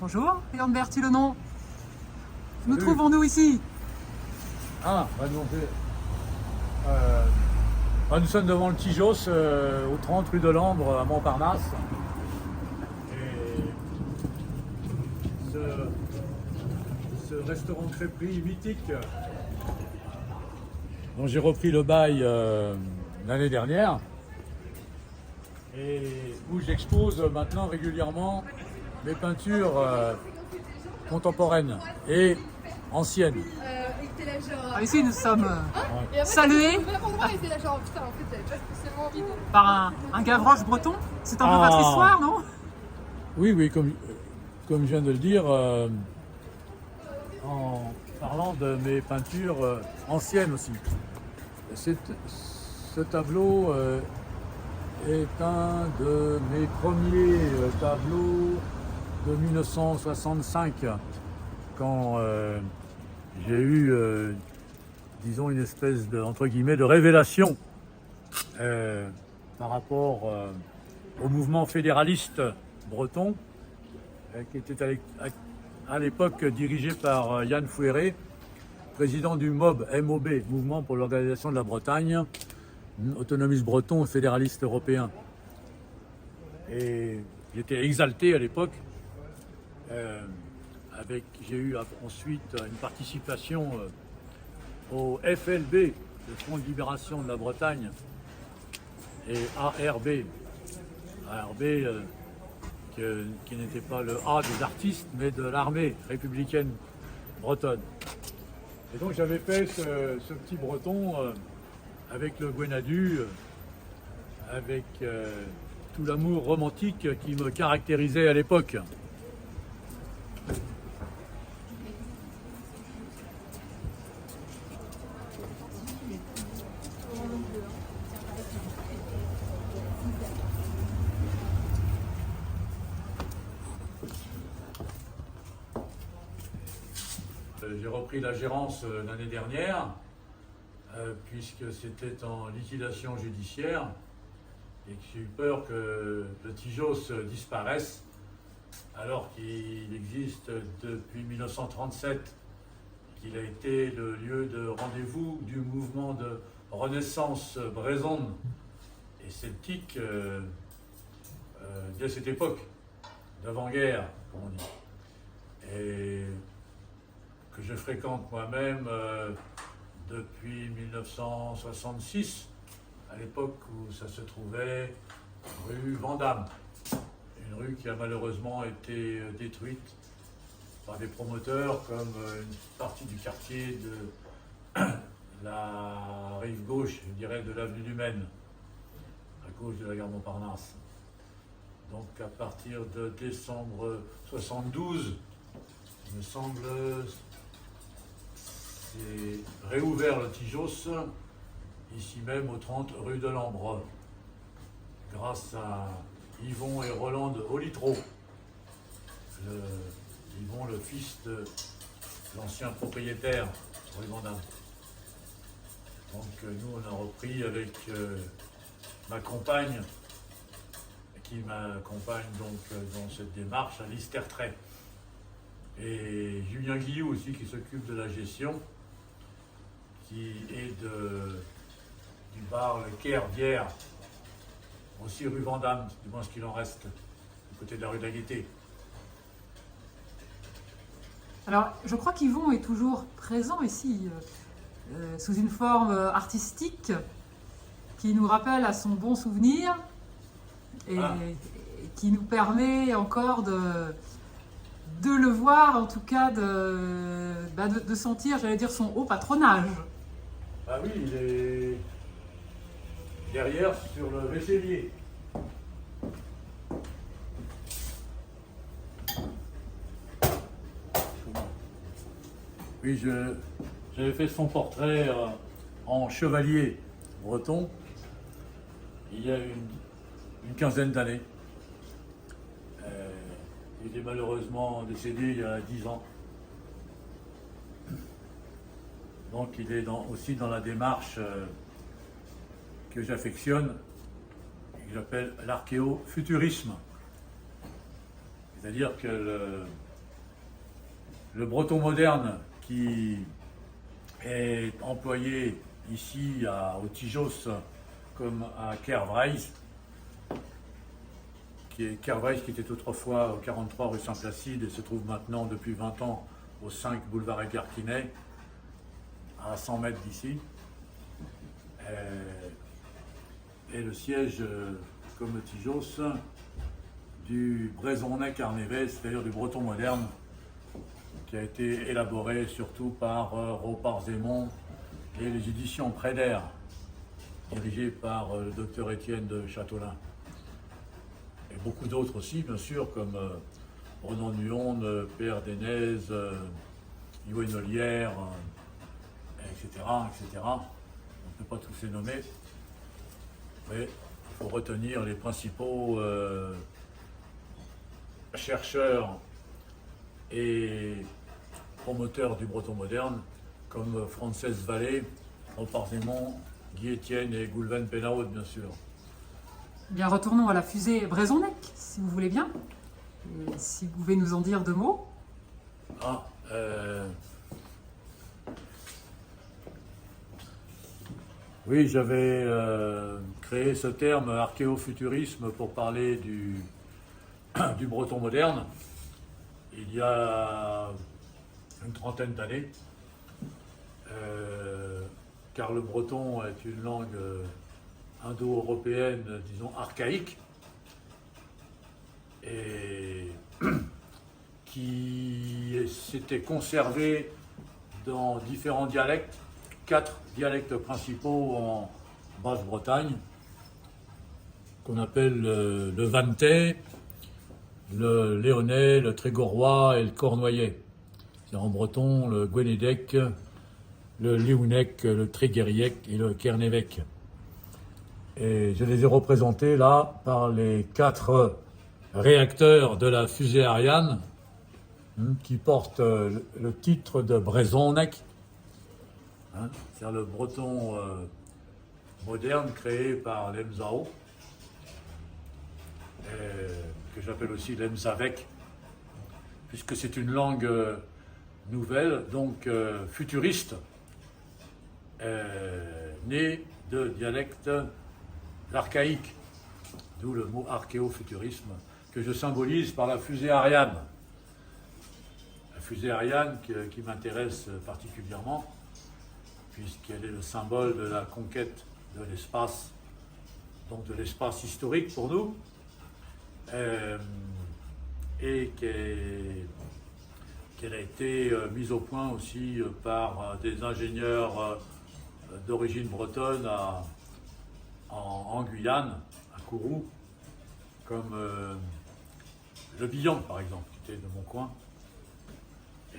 Bonjour, Léon Bertillon. Nous Salut. trouvons-nous ici? Nous sommes devant le Tijos, au 30 rue de l'Ambre, à Montparnasse. Et ce restaurant crêperie mythique, dont j'ai repris le bail l'année dernière, et où j'expose maintenant régulièrement mes peintures contemporaines et anciennes. Ici, nous sommes salués par un Gavroche breton. C'est un peu votre histoire, non? Oui, comme je viens de le dire, en parlant de mes peintures anciennes aussi. Ce tableau est un de mes premiers tableaux de 1965, quand j'ai eu, disons, une espèce de, entre guillemets, de révélation par rapport au mouvement fédéraliste breton, qui était à l'époque dirigé par Yann Fouéré, président du MOB, Mouvement pour l'Organisation de la Bretagne, autonomiste breton, fédéraliste européen. Et j'étais exalté à l'époque. J'ai eu ensuite une participation au FLB, le Front de Libération de la Bretagne, et ARB, qui n'était pas le A des artistes, mais de l'armée républicaine bretonne. Et donc j'avais fait ce petit breton avec le Gwenadu, avec tout l'amour romantique qui me caractérisait à l'époque. J'ai repris la gérance l'année dernière, puisque c'était en liquidation judiciaire et que j'ai eu peur que le Tijos disparaisse, alors qu'il existe depuis 1937, qu'il a été le lieu de rendez-vous du mouvement de renaissance brésonne et celtique dès cette époque d'avant-guerre, comme on dit. Et que je fréquente moi-même depuis 1966, à l'époque où ça se trouvait rue Vandamme, une rue qui a malheureusement été détruite par des promoteurs comme une partie du quartier de la rive gauche, je dirais, de l'avenue du Maine, à gauche de la gare Montparnasse. Donc à partir de décembre 72, il me semble, c'est réouvert le Tijos, ici même au 30 rue de l'Ambre, grâce à Yvon et Roland Olitro. Yvon, le fils de l'ancien propriétaire rue Vandamme. Donc nous on a repris avec ma compagne, qui m'accompagne donc dans cette démarche, Alice Tertrais. Et Julien Guillou aussi qui s'occupe de la gestion, qui est du bar Le Caire d'hier, aussi rue Vandamme, du moins ce qu'il en reste, du côté de la rue de la Gaîté. Alors, je crois qu'Yvon est toujours présent ici, sous une forme artistique qui nous rappelle à son bon souvenir et qui nous permet encore de le voir, en tout cas de sentir, j'allais dire, son haut patronage. Ah oui, il est derrière sur le vaisselier. Oui, j'avais fait son portrait en chevalier breton il y a une quinzaine d'années. Il est malheureusement décédé il y a 10 ans. Donc il est aussi dans la démarche que j'affectionne et que j'appelle l'archéofuturisme. C'est-à-dire que le breton moderne qui est employé ici au Tijos comme à Kervrijs, qui était autrefois au 43 rue Saint-Placide et se trouve maintenant depuis 20 ans au 5 boulevard Edgar Quinet, à 100 mètres d'ici. Et le siège, comme le Tijos, du Brezonnais Carnévet, c'est-à-dire du breton moderne, qui a été élaboré surtout par Ropart-Zémond et les éditions Préder, dirigées par le docteur Étienne de Châteaulin. Et beaucoup d'autres aussi, bien sûr, comme Renan Nuon, Père Denez, Yves Nolière, etc., etc. On ne peut pas tous les nommer, mais il faut retenir les principaux chercheurs et promoteurs du breton moderne, comme Frances Vallée, Ropart-Zémond, Guy Etienne et Goulven Pénaud, bien sûr. Bien, retournons à la fusée Brezonnec, si vous voulez bien. Et si vous pouvez nous en dire 2 mots. Oui, j'avais créé ce terme archéofuturisme pour parler du breton moderne il y a une trentaine d'années, car le breton est une langue indo-européenne, disons archaïque, et qui s'était conservée dans différents dialectes, 4 dialectes principaux en Basse-Bretagne, qu'on appelle le vantais, le léonnais, le trégorois et le cornouaillais. C'est en breton le guénédec, le léounec, le tréguériec et le kernévec. Et je les ai représentés là par les 4 réacteurs de la fusée Ariane qui portent le titre de Brezonnec, c'est-à-dire le breton moderne créé par l'Emzao, que j'appelle aussi l'Emzavec, puisque c'est une langue nouvelle, donc futuriste, née de dialectes archaïques, d'où le mot archéofuturisme, que je symbolise par la fusée Ariane. La fusée Ariane qui m'intéresse particulièrement, puisqu'elle est le symbole de la conquête de l'espace, donc de l'espace historique pour nous, et qu'elle a été mise au point aussi par des ingénieurs d'origine bretonne en Guyane, à Kourou, comme Le Billon, par exemple, qui était de mon coin.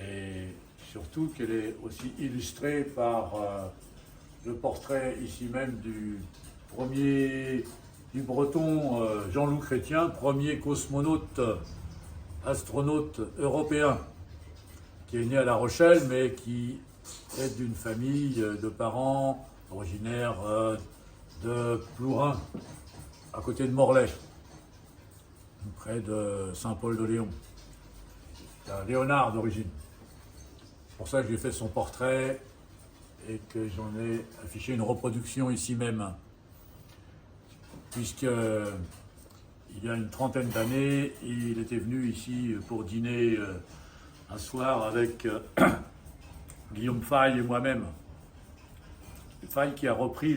Et surtout qu'elle est aussi illustrée par le portrait ici même du breton Jean-Loup Chrétien, premier cosmonaute, astronaute européen, qui est né à La Rochelle, mais qui est d'une famille de parents originaires de Plourin, à côté de Morlaix, près de Saint-Paul-de-Léon. C'est un Léonard d'origine. C'est pour ça que j'ai fait son portrait et que j'en ai affiché une reproduction ici même. Puisque il y a une trentaine d'années, il était venu ici pour dîner un soir avec Guillaume Faye et moi-même. Faye qui a repris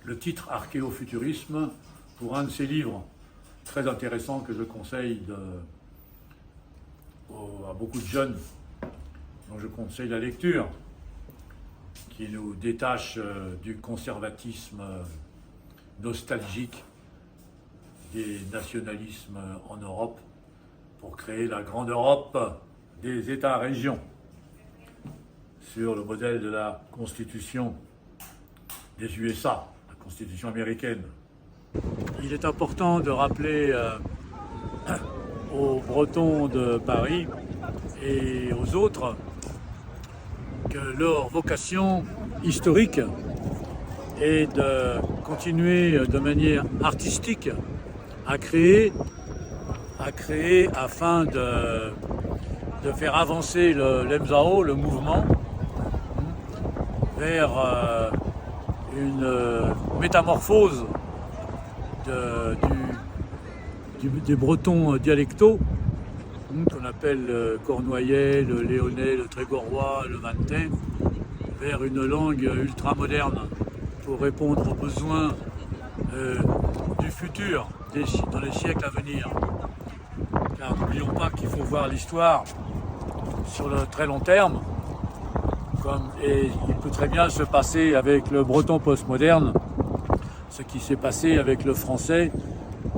le titre archéofuturisme pour un de ses livres très intéressant que je conseille à beaucoup de jeunes, dont je conseille la lecture, qui nous détache du conservatisme nostalgique des nationalismes en Europe pour créer la grande Europe des États-régions sur le modèle de la Constitution des USA, la Constitution américaine. Il est important de rappeler aux Bretons de Paris et aux autres que leur vocation historique est de continuer de manière artistique à créer afin de de faire avancer l'Emzao, le mouvement, vers une métamorphose des Bretons dialectaux, qu'on appelle le cornouaillais, le léonnais, le trégorrois, le vantais, vers une langue ultramoderne pour répondre aux besoins du futur, dans les siècles à venir. Car n'oublions pas qu'il faut voir l'histoire sur le très long terme, et il peut très bien se passer avec le breton postmoderne, ce qui s'est passé avec le français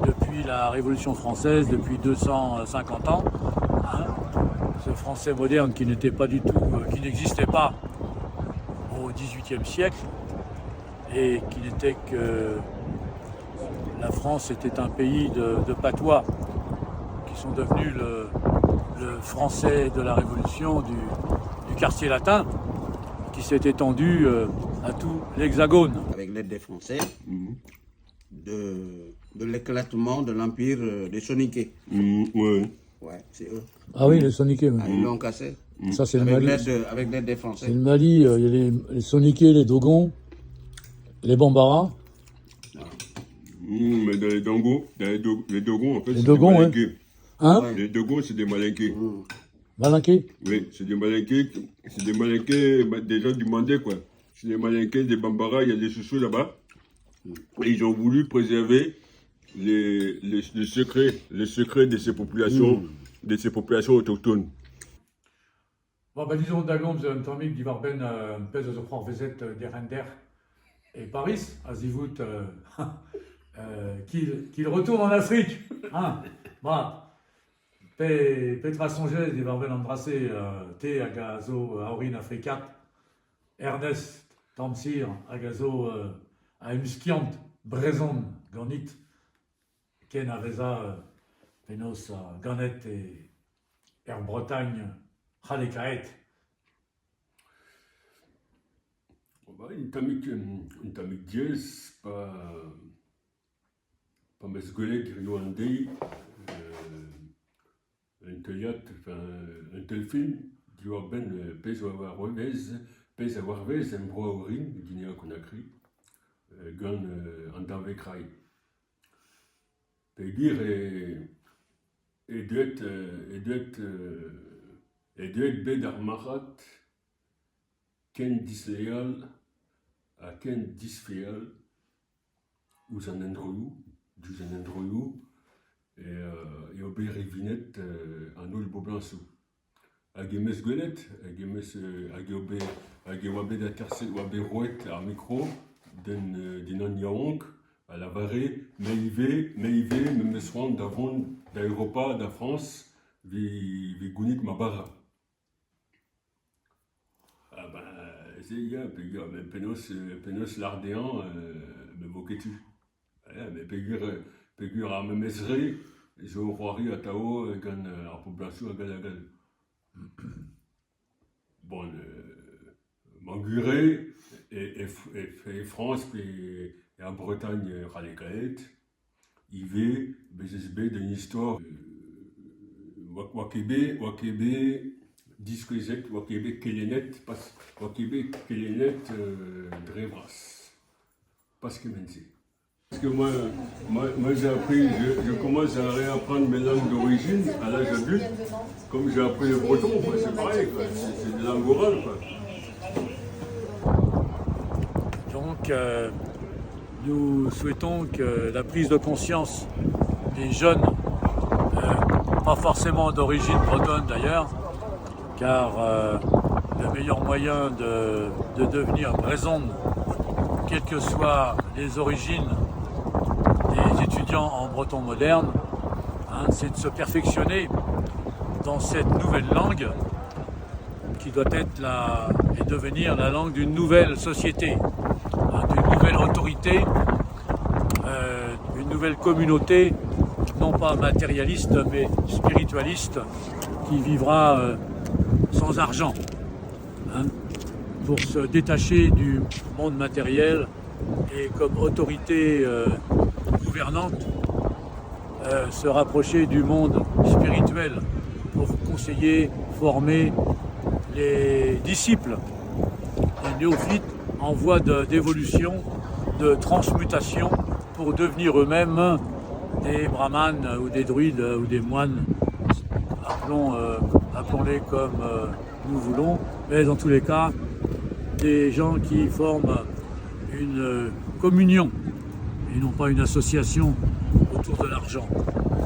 depuis la Révolution française, depuis 250 ans. Ce français moderne qui n'était pas du tout, qui n'existait pas au XVIIIe siècle, et qui n'était que la France était un pays de patois qui sont devenus le français de la Révolution du quartier latin, qui s'est étendu à tout l'Hexagone. Avec l'aide des Français, de l'éclatement de l'empire des Soninké. Ouais. Ouais, c'est eux. Ah oui, les Soninké. Ah, ils l'ont cassé. Ça, c'est le Avec Mali. l'aide des Français. C'est le Mali, il y a les Soninké, les Dogons, les Bambara. Mais dans les Dongos, les Dogons, en fait, Les c'est Dogons, des ouais. Malinqués. Hein? Ouais. Les Dogons, c'est des Malinqués. Malinké? Oui, c'est des Malinqués, des gens du Mandé, quoi. C'est des Malinqués, des Bambara, il y a des Soussous là-bas. Et ils ont voulu préserver les secrets de ces populations autochtones. Bon, ben disons, Dagom, ze tamik die war ben pez zo prend vezet derender et Paris, Azivut, qu'il retourne en Afrique. Hein? Bah, Petra Songez, die war ben embrassé, te agazo aurin africat, Ernest Tamsir, agazo a Muskiant, Brezon, Ganit, Ken Aveza, Penos, Ganet et Air Bretagne, Halekaet. Une tamik dièse, pas mes collègues rwandais, un théâtre, un tel film, qui va ben pèse avoir revez, un bro aurin, Guinée Conakry, gan en danvekrai. C'est-à-dire, et doit bed armarat, ken disléal, à ken disféal, ou un endroyou, et au bérivinet, en ol boblansou. Agemes golet, agewabe d'atercel, wabe rouet à micro, d'un yaonk, à la varée, meivé, me soin d'avant d'Europa, de France, vi gounit mabara. Ah ben, c'est gars, penos l'ardéan, me moquais-tu. Mais pégur à me meserer, je croirais à Tao, gan la population à Galagal. Bon, Manguré et France, et en Bretagne, Ralekaet, IV, BSB, d'une histoire, Wakebe, disque Wakebe, Kelenet, Wakebe, Kelenet, Drevras. Parce que maintenant. Parce que moi j'ai appris, je commence à réapprendre mes langues d'origine à l'âge adulte, comme j'ai appris le breton, c'est pareil, c'est des langues orales. Donc, nous souhaitons que la prise de conscience des jeunes, pas forcément d'origine bretonne d'ailleurs, car le meilleur moyen de devenir breton, quelles que soient les origines des étudiants en breton moderne, c'est de se perfectionner dans cette nouvelle langue qui doit être et devenir la langue d'une nouvelle société, d'une nouvelle autorité, une nouvelle communauté, non pas matérialiste mais spiritualiste, qui vivra sans argent, pour se détacher du monde matériel et comme autorité gouvernante, se rapprocher du monde spirituel pour conseiller, former les disciples, les néophytes en voie d'évolution, de transmutation pour devenir eux-mêmes des brahmanes ou des druides ou des moines, appelons-les comme nous voulons, mais dans tous les cas, des gens qui forment une communion et non pas une association autour de l'argent.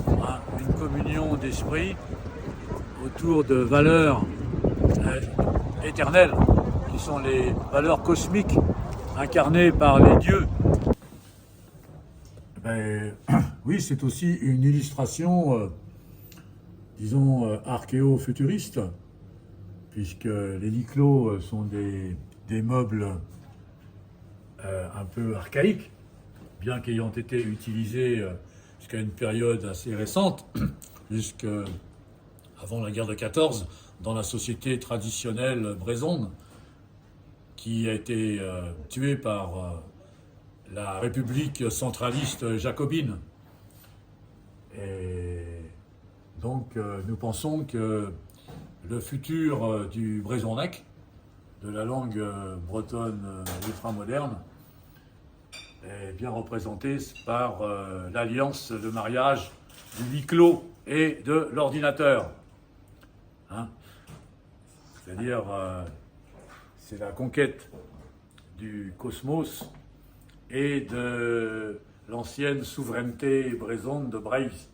Hein, une communion d'esprit autour de valeurs éternelles, qui sont les valeurs cosmiques incarnées par les dieux. Ben, oui, c'est aussi une illustration, disons, archéo-futuriste, puisque les lits clos sont des meubles un peu archaïques, bien qu'ayant été utilisés jusqu'à une période assez récente, jusqu'avant la guerre de 14, dans la société traditionnelle brésonne, qui a été tuée par la République centraliste jacobine. Et donc nous pensons que le futur du Brezonnec, de la langue bretonne ultramoderne, est bien représenté par l'alliance de mariage du huis clos et de l'ordinateur. Hein, c'est-à-dire, c'est la conquête du cosmos et de l'ancienne souveraineté brésonne de Braiz.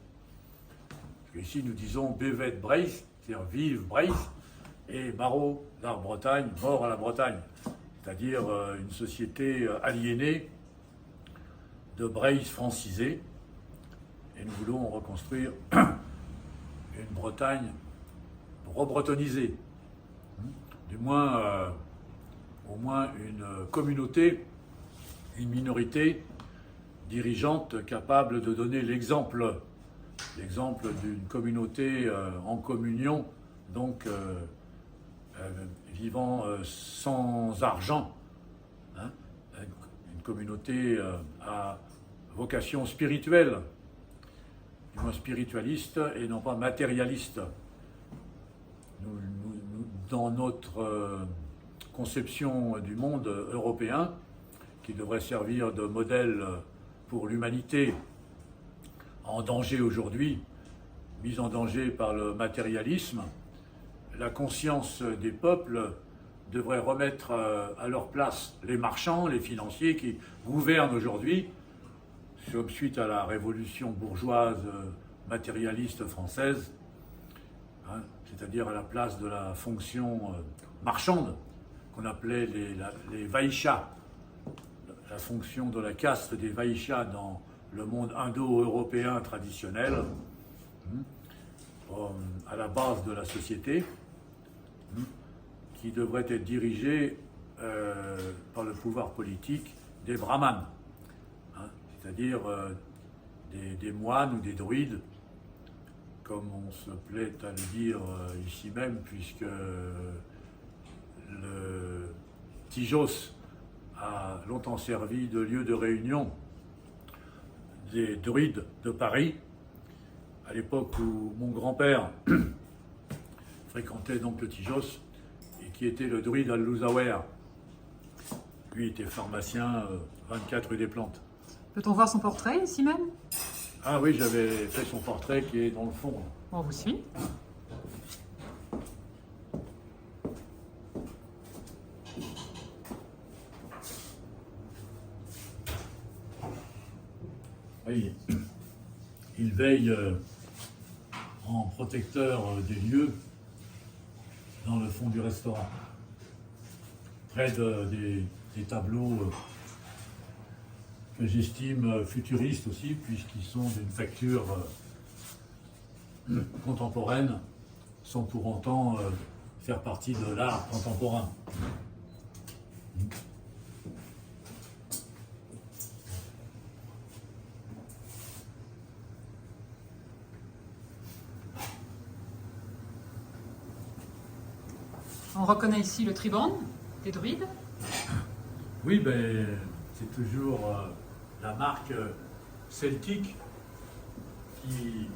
Ici, nous disons Bevet Braiz, c'est-à-dire vive Braiz, et Barreau, l'art Bretagne, mort à la Bretagne, c'est-à-dire une société aliénée de Braiz francisée. Et nous voulons reconstruire une Bretagne rebretonnisée, du moins, au moins une communauté, une minorité dirigeante capable de donner l'exemple d'une communauté en communion, donc vivant sans argent, hein, une communauté à vocation spirituelle, du moins spiritualiste et non pas matérialiste. Dans notre conception du monde européen, qui devrait servir de modèle pour l'humanité en danger aujourd'hui, mise en danger par le matérialisme, la conscience des peuples devrait remettre à leur place les marchands, les financiers qui gouvernent aujourd'hui, suite à la révolution bourgeoise matérialiste française, hein, c'est-à-dire à la place de la fonction marchande qu'on appelait les vaishas, la fonction de la caste des vaishas dans le monde indo-européen traditionnel, à la base de la société, qui devrait être dirigée par le pouvoir politique des brahmanes, hein, c'est-à-dire des moines ou des druides, comme on se plaît à le dire ici même, puisque le Tijos a longtemps servi de lieu de réunion des druides de Paris, à l'époque où mon grand-père fréquentait donc le Tijos, et qui était le druide Al-Louzaouer. Lui était pharmacien 24 rue des Plantes. Peut-on voir son portrait ici même? Ah oui, j'avais fait son portrait qui est dans le fond. On vous suit. Oui, il veille en protecteur des lieux dans le fond du restaurant, près des tableaux que j'estime futuristes aussi, puisqu'ils sont d'une facture contemporaine, sans pour autant faire partie de l'art contemporain. On reconnaît ici le tribande des druides. Oui, ben, c'est toujours la marque celtique qui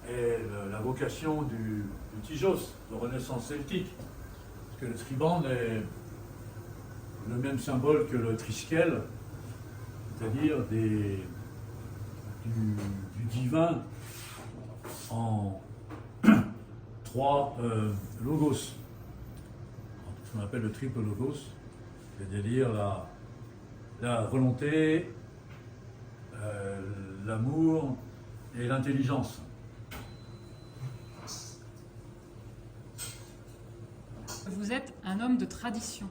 est la vocation du Tijos, de Renaissance celtique. Parce que le tribande est le même symbole que le triskel, c'est-à-dire du divin en trois logos. Ce qu'on appelle le triple logos, c'est-à-dire la volonté, l'amour et l'intelligence. Vous êtes un homme de tradition.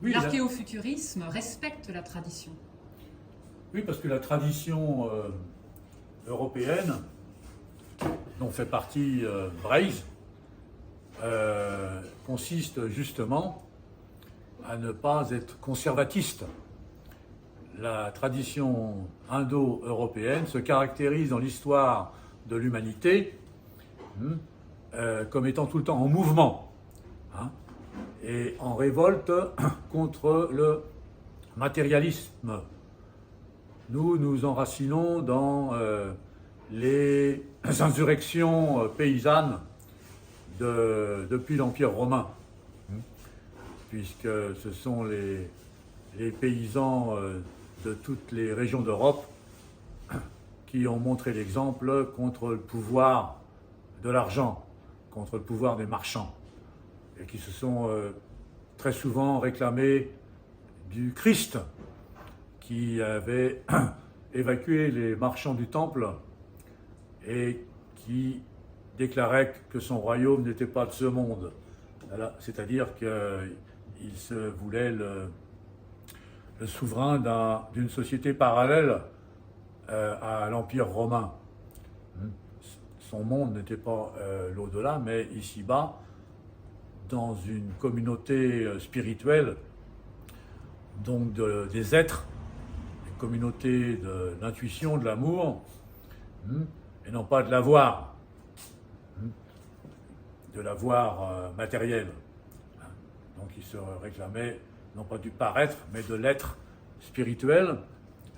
Oui, L'archéofuturisme respecte la tradition. oui, parce que la tradition européenne, dont fait partie Braise, consiste justement à ne pas être conservatiste. La tradition indo-européenne se caractérise dans l'histoire de l'humanité comme étant tout le temps en mouvement, hein, et en révolte contre le matérialisme. Nous nous enracinons dans les insurrections paysannes depuis l'Empire romain, puisque ce sont les paysans de toutes les régions d'Europe qui ont montré l'exemple contre le pouvoir de l'argent, contre le pouvoir des marchands, et qui se sont très souvent réclamés du Christ, qui avait évacué les marchands du temple et qui déclarait que son royaume n'était pas de ce monde. Voilà. C'est-à-dire qu'il se voulait le souverain d'une société parallèle à l'Empire romain. Son monde n'était pas l'au-delà, mais ici-bas, dans une communauté spirituelle, donc des êtres, une communauté de l'intuition, de l'amour, et non pas de l'avoir, matériel. Donc il se réclamait non pas du paraître, mais de l'être spirituel,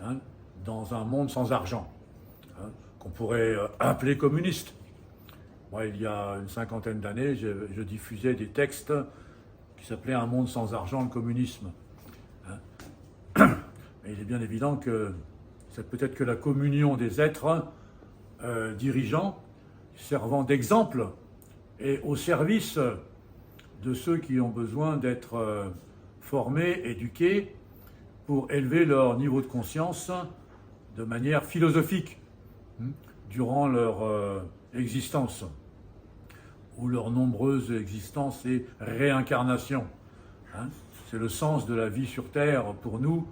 hein, dans un monde sans argent, hein, qu'on pourrait appeler communiste. Moi, il y a une cinquantaine d'années, je diffusais des textes qui s'appelaient « Un monde sans argent, le communisme ». Mais il est bien évident que c'est peut-être que la communion des êtres dirigeants, servant d'exemple et au service de ceux qui ont besoin d'être formés, éduqués, pour élever leur niveau de conscience de manière philosophique durant leur existence, ou leurs nombreuses existences et réincarnations. Hein. C'est le sens de la vie sur Terre pour nous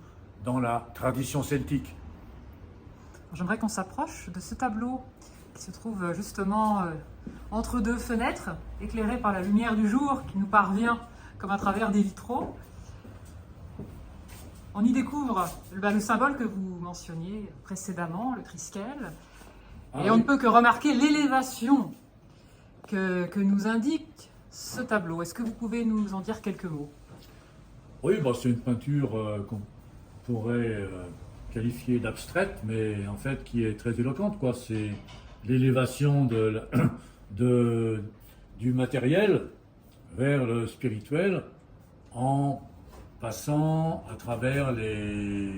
dans la tradition celtique. J'aimerais qu'on s'approche de ce tableau qui se trouve justement entre deux fenêtres, éclairé par la lumière du jour qui nous parvient comme à travers des vitraux. On y découvre le symbole que vous mentionniez précédemment, le triskel, et on ne peut que remarquer l'élévation que nous indique ce tableau. Est-ce que vous pouvez nous en dire quelques mots? Oui, c'est une peinture qu'on pourrait qualifiée d'abstraite, mais en fait qui est très éloquente, quoi. C'est l'élévation du matériel vers le spirituel en passant à travers les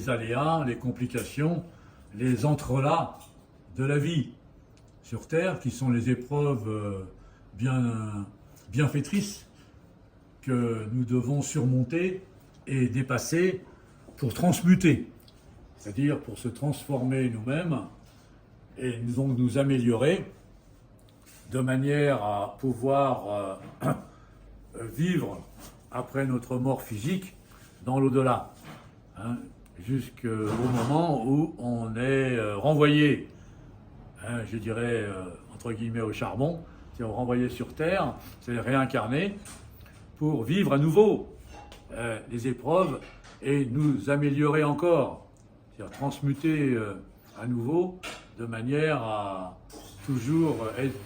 aléas, les complications, les entrelacs de la vie sur Terre, qui sont les épreuves bienfaitrices que nous devons surmonter et dépasser pour transmuter, c'est-à-dire pour se transformer nous-mêmes et donc nous améliorer de manière à pouvoir vivre après notre mort physique dans l'au-delà, hein, jusqu'au moment où on est renvoyé, hein, je dirais entre guillemets au charbon, c'est-à-dire renvoyé sur Terre, c'est réincarné pour vivre à nouveau les épreuves et nous améliorer encore, c'est-à-dire transmuter à nouveau de manière à toujours être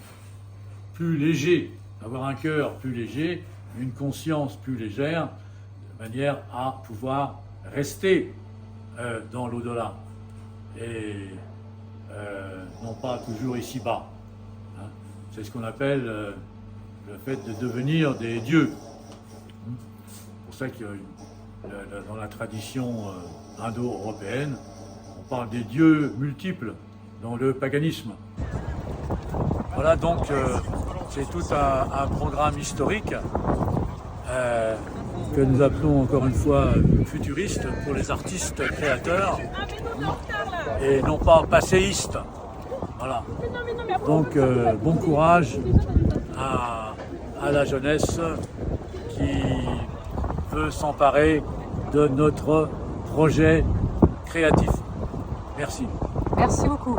plus léger, avoir un cœur plus léger, une conscience plus légère, de manière à pouvoir rester dans l'au-delà. Et non pas toujours ici-bas. Hein. C'est ce qu'on appelle le fait de devenir des dieux. C'est pour ça que dans la tradition indo-européenne, on parle des dieux multiples dans le paganisme. Voilà donc c'est tout un programme historique que nous appelons encore une fois futuriste pour les artistes créateurs et non pas passéistes. Voilà. Donc bon courage à la jeunesse qui veut s'emparer de notre projet créatif. Merci. Merci beaucoup.